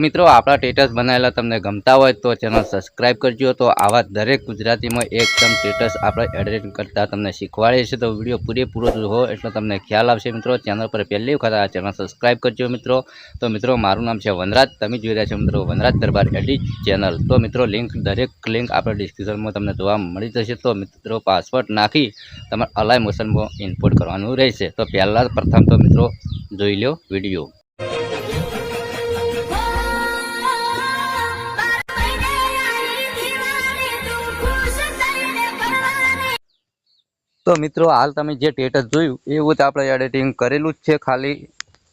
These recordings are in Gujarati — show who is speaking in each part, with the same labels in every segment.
Speaker 1: મિત્રો આપણા સ્ટેટસ બનાવેલા તમને ગમતા હોય તો ચેનલ સબસ્ક્રાઇબ કરજો। તો આવા દરેક ગુજરાતીમાં એકદમ સ્ટેટસ આપણે એડિટિંગ કરતા તમને શીખવાડીએ છીએ। તો વિડીયો પૂરેપૂરો જુઓ એટલે તમને ખ્યાલ આવશે। મિત્રો ચેનલ પર પહેલી વખત આ ચેનલ સબસ્ક્રાઇબ કરજો મિત્રો। તો મિત્રો મારું નામ છે વનરાજ, તમે જોઈ રહ્યા છો મિત્રો વનરાજ દરબાર એડિટ ચેનલ। તો મિત્રો દરેક લિંક આપણે ડિસ્ક્રિપ્શનમાં તમને જોવા મળી જશે। તો મિત્રો પાસવર્ડ નાખી તમારે અલાઈ મોશનમાં ઇનપુટ કરવાનું રહેશે। તો પહેલાં પ્રથમ તો મિત્રો જોઈ લો વિડીયો। તો મિત્રો હાલ તમે જે સ્ટેટસ જોયું એવું જ આપણે એડિટિંગ કરેલું જ છે, ખાલી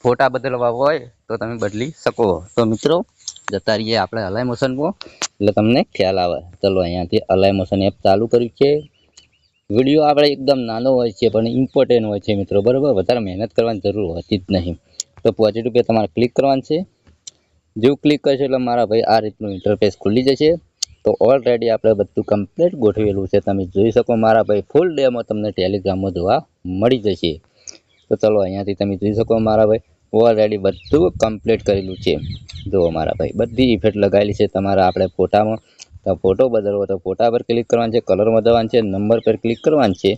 Speaker 1: ફોટા બદલવા હોય તો તમે બદલી શકો। તો મિત્રો જતા રહીએ આપણે અલાઈ મોશનમાં એટલે તમને ખ્યાલ આવે। ચલો અહીંયાથી અલાઈ મોશન એપ ચાલુ કર્યું છે। વિડીયો આપણે એકદમ નાનો હોય છે પણ ઇમ્પોર્ટન્ટ હોય છે મિત્રો, બરાબર, વધારે મહેનત કરવાની જરૂર હોતી જ નહીં। તો પોઝિટિવ પે તમારે ક્લિક કરવાનું છે। જેવું ક્લિક કરશો એટલે મારા ભાઈ આ રીતનું ઇન્ટરફેસ ખુલી જશે। તો ઓલરેડી આપણે બધું કમ્પ્લીટ ગોઠવેલું છે, તમે જોઈ શકો મારા ભાઈ। ફૂલ ડેમો તમને ટેલિગ્રામમાં જોવા મળી જશે। તો ચલો અહીંયાથી તમે જોઈ શકો મારા ભાઈ ઓલરેડી બધું કમ્પ્લીટ કરેલું છે। જુઓ મારા ભાઈ બધી ઇફેક્ટ લગાવેલી છે તમારા આપણે ફોટામાં। તો ફોટો બદલવો તો ફોટા પર ક્લિક કરવાનું છે, કલરમાં જવાનું છે, નંબર પર ક્લિક કરવાનું છે।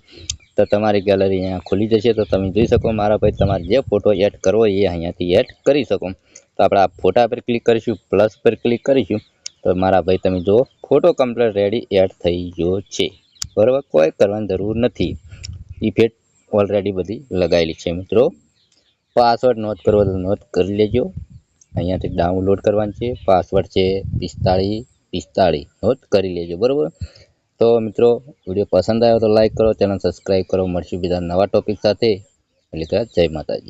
Speaker 1: તો તમારી ગેલેરી અહીંયા ખુલી જશે। તો તમે જોઈ શકો મારા ભાઈ તમારે જે ફોટો એડ કરવો એ અહીંયાથી એડ કરી શકો। તો આપણે આ ફોટા પર ક્લિક કરીશું, પ્લસ પર ક્લિક કરીશું તો મારા ભાઈ તમે જુઓ ફોટો કમ્પ્લીટ રેડી એડ થઈ ગયો છે, બરાબર, કોઈ કરવાની જરૂર નથી। ઇફેક્ટ ઓલરેડી બધી લગાવેલી છે મિત્રો। પાસવર્ડ નોટ કરવો તો નોટ કરી લેજો। અહીંયાથી ડાઉનલોડ કરવાનું છે, પાસવર્ડ છે 4545 નોટ કરી લેજો, બરાબર। તો મિત્રો વિડીયો પસંદ આવ્યો તો લાઈક કરો, ચેનલ સબસ્ક્રાઈબ કરો। મળશું બીજા નવા ટોપિક સાથે। એટલે કે જય માતાજી।